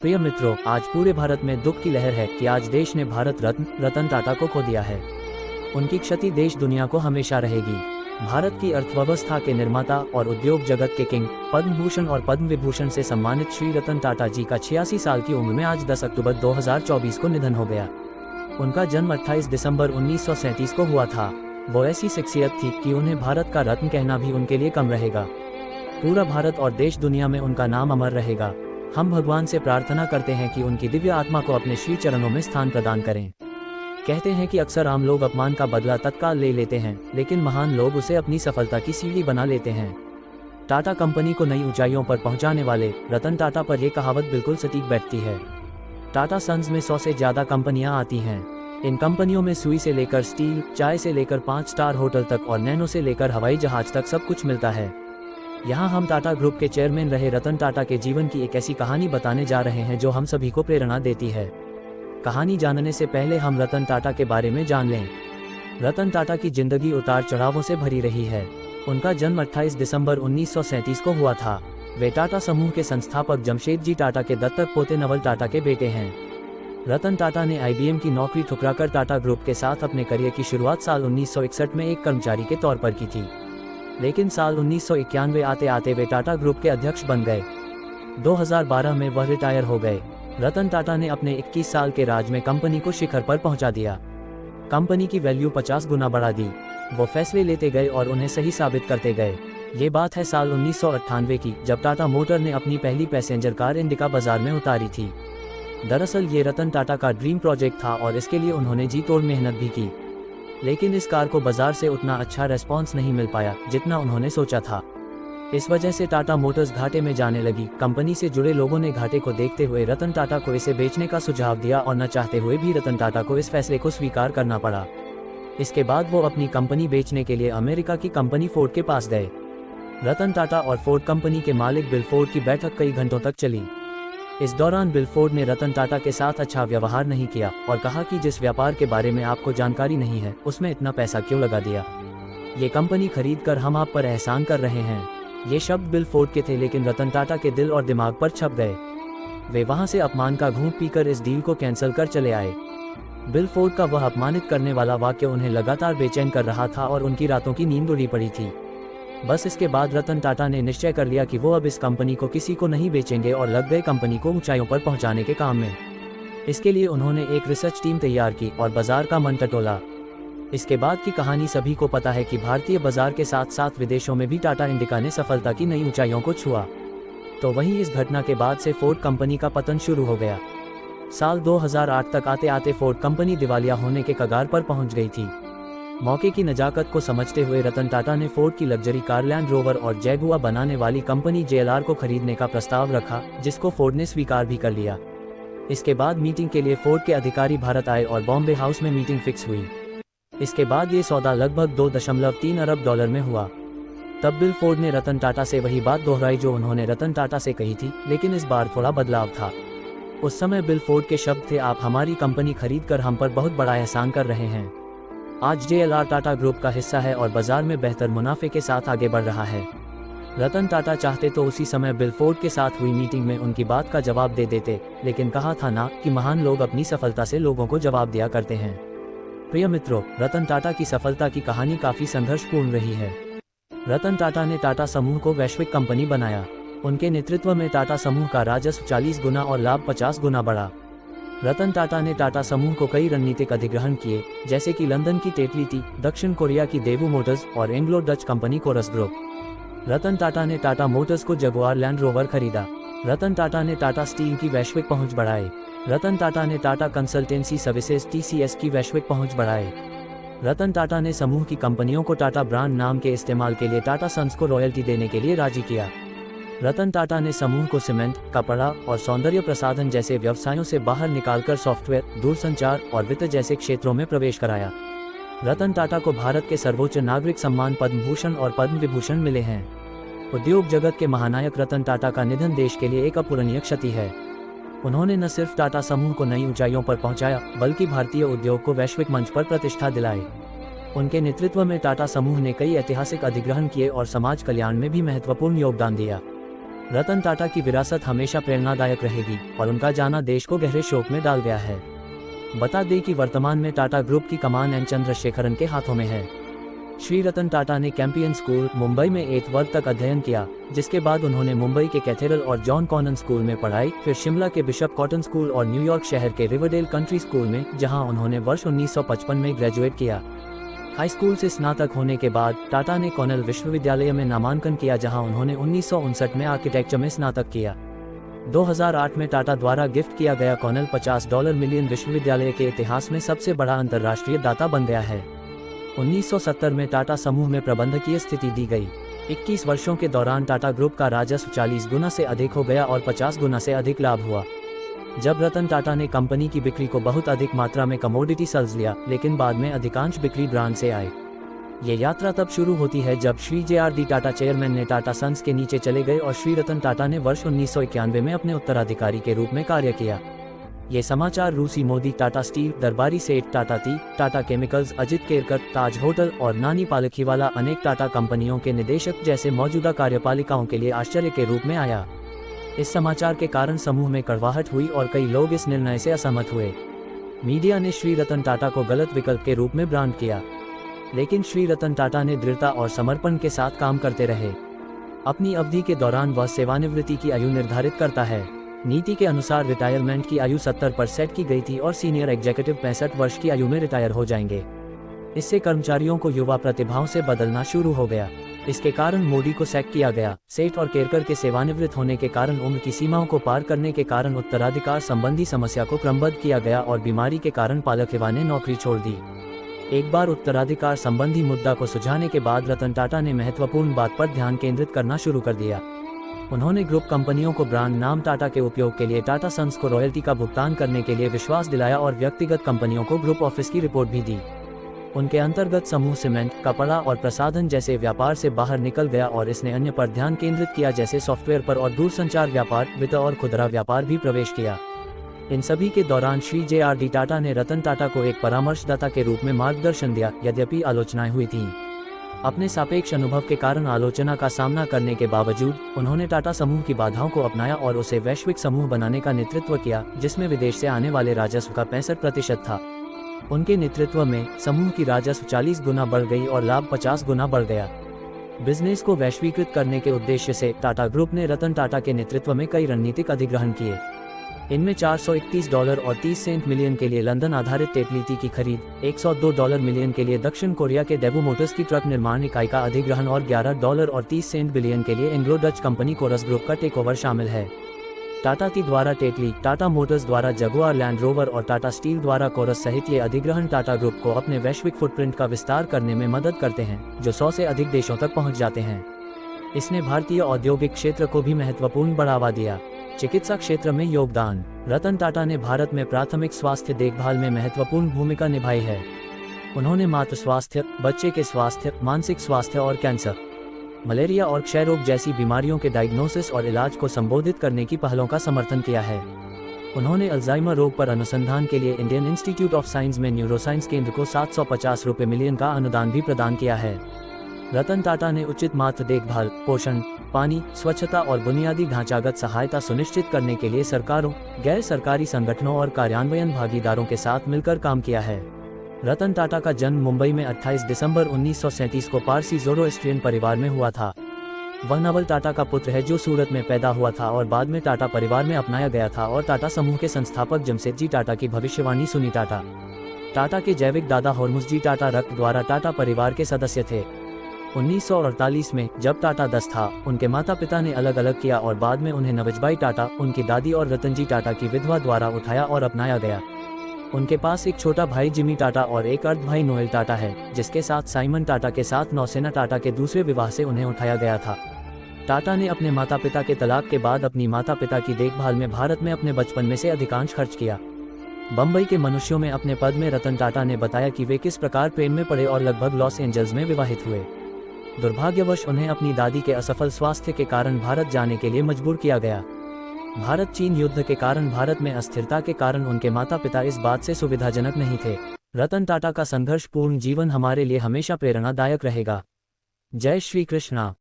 प्रिय मित्रों, आज पूरे भारत में दुख की लहर है कि आज देश ने भारत रत्न रतन टाटा को खो दिया है। उनकी क्षति देश दुनिया को हमेशा रहेगी। भारत की अर्थव्यवस्था के निर्माता और उद्योग जगत के किंग, पद्म भूषण और पद्म विभूषण से सम्मानित श्री रतन टाटा जी का 86 साल की उम्र में आज 10 अक्टूबर 2024 को निधन हो गया। उनका जन्म 28 दिसंबर 1937 को हुआ था। वो ऐसी शख्सियत थी कि उन्हें भारत का रत्न कहना भी उनके लिए कम रहेगा। पूरा भारत और देश दुनिया में उनका नाम अमर रहेगा। हम भगवान से प्रार्थना करते हैं कि उनकी दिव्य आत्मा को अपने श्री चरणों में स्थान प्रदान करें। कहते हैं कि अक्सर आम लोग अपमान का बदला तत्काल ले लेते हैं, लेकिन महान लोग उसे अपनी सफलता की सीढ़ी बना लेते हैं। टाटा कंपनी को नई ऊंचाइयों पर पहुंचाने वाले रतन टाटा पर यह कहावत बिल्कुल सटीक बैठती है। टाटा सन्स में 100 से ज़्यादा कंपनियां आती हैं। इन कंपनियों में सुई से लेकर स्टील, चाय से लेकर 5 स्टार होटल तक और नैनो से लेकर हवाई जहाज तक सब कुछ मिलता है। यहाँ हम टाटा ग्रुप के चेयरमैन रहे रतन टाटा के जीवन की एक ऐसी कहानी बताने जा रहे हैं जो हम सभी को प्रेरणा देती है। कहानी जानने से पहले हम रतन टाटा के बारे में जान लें। रतन टाटा की जिंदगी उतार चढ़ावों से भरी रही है। उनका जन्म 28 दिसंबर 1937 को हुआ था। वे टाटा समूह के संस्थापक जमशेदजी टाटा के दत्तक पोते नवल टाटा के बेटे हैं। रतन टाटा ने IBM की नौकरी ठुकराकर टाटा ग्रुप के साथ अपने करियर की शुरुआत साल 1961 में एक कर्मचारी के तौर पर की थी, लेकिन साल 1991 आते आते वे टाटा ग्रुप के अध्यक्ष बन गए। 2012 में वह रिटायर हो गए। रतन टाटा ने अपने 21 साल के राज में कंपनी को शिखर पर पहुंचा दिया। कंपनी की वैल्यू 50 गुना बढ़ा दी। वो फैसले लेते गए और उन्हें सही साबित करते गए। ये बात है साल 1998 की, जब टाटा मोटर ने अपनी पहली पैसेंजर कार इंडिका बाजार में उतारी थी। दरअसल ये रतन टाटा का ड्रीम प्रोजेक्ट था और इसके लिए उन्होंने जी तोड़ मेहनत भी की, लेकिन इस कार को बाजार से उतना अच्छा रेस्पॉन्स नहीं मिल पाया जितना उन्होंने सोचा था। इस वजह से टाटा मोटर्स घाटे में जाने लगी। कंपनी से जुड़े लोगों ने घाटे को देखते हुए रतन टाटा को इसे बेचने का सुझाव दिया और न चाहते हुए भी रतन टाटा को इस फैसले को स्वीकार करना पड़ा। इसके बाद वो अपनी कंपनी बेचने के लिए अमेरिका की कंपनी फोर्ड के पास गए। रतन टाटा और फोर्ड कंपनी के मालिक बिल फोर्ड की बैठक कई घंटों तक चली। इस दौरान बिल फोर्ड ने रतन टाटा के साथ अच्छा व्यवहार नहीं किया और कहा कि जिस व्यापार के बारे में आपको जानकारी नहीं है उसमें इतना पैसा क्यों लगा दिया। ये कंपनी खरीद कर हम आप पर एहसान कर रहे हैं। ये शब्द बिल फोर्ड के थे, लेकिन रतन टाटा के दिल और दिमाग पर छप गए। वे वहां से अपमान का घूंट पीकर इस डील को कैंसिल कर चले आए। बिल फोर्ड का वह अपमानित करने वाला वाक्य उन्हें लगातार बेचैन कर रहा था और उनकी रातों की नींद उड़ी पड़ी थी। बस इसके बाद रतन टाटा ने निश्चय कर लिया कि वो अब इस कंपनी को किसी को नहीं बेचेंगे और लग गए कंपनी को ऊंचाइयों पर पहुंचाने के काम में। इसके लिए उन्होंने एक रिसर्च टीम तैयार की और बाजार का मन टटोला। इसके बाद की कहानी सभी को पता है कि भारतीय बाजार के साथ साथ विदेशों में भी टाटा इंडिका ने सफलता की नई ऊंचाइयों को छुआ। तो वहीं इस घटना के बाद से फोर्ड कंपनी का पतन शुरू हो गया। साल 2008 तक आते आते फोर्ड कंपनी दिवालिया होने के कगार पर पहुंच गई थी। मौके की नजाकत को समझते हुए रतन टाटा ने फोर्ड की लग्जरी कार लैंड रोवर और जैगुआर बनाने वाली कंपनी JLR को खरीदने का प्रस्ताव रखा, जिसको फोर्ड ने स्वीकार भी कर लिया। इसके बाद मीटिंग के लिए फोर्ड के अधिकारी भारत आए और बॉम्बे हाउस में मीटिंग फिक्स हुई। इसके बाद ये सौदा लगभग $2.3 अरब में हुआ। तब बिल फोर्ड ने रतन टाटा से वही बात दोहराई जो उन्होंने रतन टाटा से कही थी, लेकिन इस बार थोड़ा बदलाव था। उस समय बिल फोर्ड के शब्द थे, आप हमारी कंपनी खरीद कर हम पर बहुत बड़ा एहसान कर रहे हैं। आज JLR टाटा ग्रुप का हिस्सा है और बाजार में बेहतर मुनाफे के साथ आगे बढ़ रहा है। रतन टाटा चाहते तो उसी समय बिल फोर्ड के साथ हुई मीटिंग में उनकी बात का जवाब दे देते, लेकिन कहा था ना कि महान लोग अपनी सफलता से लोगों को जवाब दिया करते हैं। प्रिय मित्रों, रतन टाटा की सफलता की कहानी काफी संघर्षपूर्ण रही है। रतन टाटा ने टाटा समूह को वैश्विक कंपनी बनाया। उनके नेतृत्व में टाटा समूह का राजस्व 40 गुना और लाभ 50 गुना बढ़ा। रतन टाटा ने टाटा समूह को कई रणनीतिक अधिग्रहण किए, जैसे कि लंदन की टेटली टी, दक्षिण कोरिया की देवू मोटर्स और Anglo Dutch company Corus group. Ratan Tata ने टाटा मोटर्स को जगुआर लैंड रोवर खरीदा। रतन टाटा ने टाटा स्टील की वैश्विक पहुंच बढ़ाई। रतन टाटा ने टाटा कंसल्टेंसी सर्विसेज TCS की वैश्विक पहुंच बढ़ाई। रतन टाटा ने समूह की कंपनियों को टाटा ब्रांड नाम के इस्तेमाल के लिए टाटा सन्स को रॉयल्टी देने के लिए राजी किया। रतन टाटा ने समूह को सीमेंट, कपड़ा और सौंदर्य प्रसाधन जैसे व्यवसायों से बाहर निकालकर सॉफ्टवेयर, दूरसंचार और वित्त जैसे क्षेत्रों में प्रवेश कराया। रतन टाटा को भारत के सर्वोच्च नागरिक सम्मान पद्म भूषण और पद्म विभूषण मिले हैं। उद्योग जगत के महानायक रतन टाटा का निधन देश के लिए एक अपूरणीय क्षति है। उन्होंने न सिर्फ टाटा समूह को नई ऊंचाइयों पर पहुंचाया, बल्कि भारतीय उद्योग को वैश्विक मंच पर प्रतिष्ठा दिलाई। उनके नेतृत्व में टाटा समूह ने कई ऐतिहासिक अधिग्रहण किए और समाज कल्याण में भी महत्वपूर्ण योगदान दिया। रतन टाटा की विरासत हमेशा प्रेरणादायक रहेगी और उनका जाना देश को गहरे शोक में डाल गया है। बता दें कि वर्तमान में टाटा ग्रुप की कमान एन चंद्रशेखरन के हाथों में है। श्री रतन टाटा ने कैंपियन स्कूल मुंबई में 8th वर्ग तक अध्ययन किया, जिसके बाद उन्होंने मुंबई के कैथेड्रल और जॉन कॉनन स्कूल में पढ़ाई, फिर शिमला के बिशप कॉटन स्कूल और न्यूयॉर्क शहर के रिवरडेल कंट्री स्कूल में, जहां उन्होंने वर्ष 1955 में ग्रेजुएट किया। हाई स्कूल से स्नातक होने के बाद टाटा ने कॉर्नेल विश्वविद्यालय में नामांकन किया, जहां उन्होंने 1959 में आर्किटेक्चर में स्नातक किया। 2008 में टाटा द्वारा गिफ्ट किया गया कॉर्नेल $50 मिलियन विश्वविद्यालय के इतिहास में सबसे बड़ा अंतर्राष्ट्रीय दाता बन गया है। 1970 में टाटा समूह में प्रबंधकीय स्थिति दी गई। 21 वर्षों के दौरान टाटा ग्रुप का राजस्व 40 गुना से अधिक हो गया और 50 गुना से अधिक लाभ हुआ। जब रतन टाटा ने कंपनी की बिक्री को बहुत अधिक मात्रा में कमोडिटी सेल्स लिया, लेकिन बाद में अधिकांश बिक्री ब्रांड से आए। ये यात्रा तब शुरू होती है जब श्री JRD टाटा चेयरमैन ने टाटा सन्स के नीचे चले गए और श्री रतन टाटा ने वर्ष 1991 में अपने उत्तराधिकारी के रूप में कार्य किया। ये समाचार रूसी मोदी, टाटा स्टील, दरबारी सेठ, टाटा टी, टाटा केमिकल्स, अजित केरकर, ताज होटल और नानी पालखीवाला अनेक टाटा कंपनियों के निदेशक जैसे मौजूदा कार्यपालिकाओं के लिए आश्चर्य के रूप में आया। इस समाचार के कारण समूह में कड़वाहट हुई और कई लोग इस निर्णय से असहमत हुए। मीडिया ने श्री रतन टाटा को गलत विकल्प के रूप में ब्रांड किया, लेकिन श्री रतन टाटा ने दृढ़ता और समर्पण के साथ काम करते रहे। अपनी अवधि के दौरान वह सेवानिवृत्ति की आयु निर्धारित करता है। नीति के अनुसार रिटायरमेंट की आयु 70 पर सेट की गई थी और सीनियर एग्जीक्यूटिव 65 वर्ष की आयु में रिटायर हो जाएंगे। इससे कर्मचारियों को युवा प्रतिभाओं से बदलना शुरू हो गया। इसके कारण मोदी को सैक किया गया। सेठ और केरकर के सेवानिवृत्त होने के कारण उम्र की सीमाओं को पार करने के कारण उत्तराधिकार संबंधी समस्या को क्रमबद्ध किया गया और बीमारी के कारण पालखीवा ने नौकरी छोड़ दी। एक बार उत्तराधिकार संबंधी मुद्दा को सुलझाने के बाद रतन टाटा ने महत्वपूर्ण बात पर ध्यान केंद्रित करना शुरू कर दिया। उन्होंने ग्रुप कंपनियों को ब्रांड नाम टाटा के उपयोग के लिए टाटा सन्स को रॉयल्टी का भुगतान करने के लिए विश्वास दिलाया और व्यक्तिगत कंपनियों को ग्रुप ऑफिस की रिपोर्ट भी दी। उनके अंतर्गत समूह सीमेंट, कपड़ा और प्रसाधन जैसे व्यापार से बाहर निकल गया और इसने अन्य पर ध्यान केंद्रित किया, जैसे सॉफ्टवेयर पर और दूरसंचार व्यापार, वित्त और खुदरा व्यापार भी प्रवेश किया। इन सभी के दौरान श्री JRD टाटा ने रतन टाटा को एक परामर्शदाता के रूप में मार्गदर्शन दिया, यद्यपि आलोचनाएं हुई थीं। अपने सापेक्ष अनुभव के कारण आलोचना का सामना करने के बावजूद उन्होंने टाटा समूह की बाधाओं को अपनाया और उसे वैश्विक समूह बनाने का नेतृत्व किया, जिसमें विदेश से आने वाले राजस्व का 65% था। उनके नेतृत्व में समूह की राजस्व 40 गुना बढ़ गई और लाभ 50 गुना बढ़ गया। बिजनेस को वैश्वीकृत करने के उद्देश्य से टाटा ग्रुप ने रतन टाटा के नेतृत्व में कई रणनीतिक अधिग्रहण किए। इनमें $431 और 30 सेंट मिलियन के लिए लंदन आधारित टेटलीटी की खरीद, $102 मिलियन के लिए दक्षिण कोरिया के डेवो मोटर्स की ट्रक निर्माण इकाई का अधिग्रहण और $11 और 30 सेंट बिलियन के लिए Anglo Dutch company Corus group का टेकओवर शामिल है। टाटा टी द्वारा टेटली, टाटा मोटर्स द्वारा जगुआर लैंड रोवर और टाटा स्टील द्वारा कोरस सहित ये अधिग्रहण टाटा ग्रुप को अपने वैश्विक फुटप्रिंट का विस्तार करने में मदद करते हैं, जो 100 से अधिक देशों तक पहुंच जाते हैं। इसने भारतीय औद्योगिक क्षेत्र को भी महत्वपूर्ण बढ़ावा दिया। चिकित्सा क्षेत्र में योगदान। रतन टाटा ने भारत में प्राथमिक स्वास्थ्य देखभाल में महत्वपूर्ण भूमिका निभाई है। उन्होंने मातृ स्वास्थ्य, बच्चे के स्वास्थ्य, मानसिक स्वास्थ्य और कैंसर, मलेरिया और क्षय रोग जैसी बीमारियों के डायग्नोसिस और इलाज को संबोधित करने की पहलों का समर्थन किया है। उन्होंने अल्जाइमर रोग पर अनुसंधान के लिए इंडियन इंस्टीट्यूट ऑफ साइंस में न्यूरोसाइंस केंद्र को $750 मिलियन का अनुदान भी प्रदान किया है। रतन टाटा ने उचित मातृ देखभाल, पोषण, पानी, स्वच्छता और बुनियादी ढांचागत सहायता सुनिश्चित करने के लिए सरकारों, गैर सरकारी संगठनों और कार्यान्वयन भागीदारों के साथ मिलकर काम किया है। रतन टाटा का जन्म मुंबई में 28 दिसंबर 1937 को पारसी ज़ोरोएस्ट्रियन परिवार में हुआ था। वह नवल टाटा का पुत्र है जो सूरत में पैदा हुआ था और बाद में टाटा परिवार में अपनाया गया था और टाटा समूह के संस्थापक जमशेदजी टाटा की भविष्यवाणी सुनी। टाटा के जैविक दादा होर्मुसजी टाटा रक्त द्वारा टाटा परिवार के सदस्य थे। 1948 में जब टाटा 10 था, उनके माता पिता ने अलग अलग किया और बाद में उन्हें नवजबाई टाटा, उनकी दादी और रतनजी टाटा की विधवा द्वारा उठाया और अपनाया गया। उनके पास एक छोटा भाई जिमी टाटा और एक अर्ध भाई नोएल टाटा है, जिसके साथ साइमन टाटा के साथ नौसेना टाटा के दूसरे विवाह से उन्हें उठाया गया था। टाटा ने अपने माता पिता के तलाक के बाद अपनी माता पिता की देखभाल में भारत में अपने बचपन में से अधिकांश खर्च किया। बम्बई के मनुष्यों में अपने पद में रतन टाटा ने बताया कि वे किस प्रकार प्रेम में पड़े और लगभग लॉस एंजल्स में विवाहित हुए। दुर्भाग्यवश उन्हें अपनी दादी के असफल स्वास्थ्य के कारण भारत जाने के लिए मजबूर किया गया। भारत चीन युद्ध के कारण भारत में अस्थिरता के कारण उनके माता पिता इस बात से सुविधाजनक नहीं थे। रतन टाटा का संघर्षपूर्ण जीवन हमारे लिए हमेशा प्रेरणादायक रहेगा। जय श्री कृष्णा।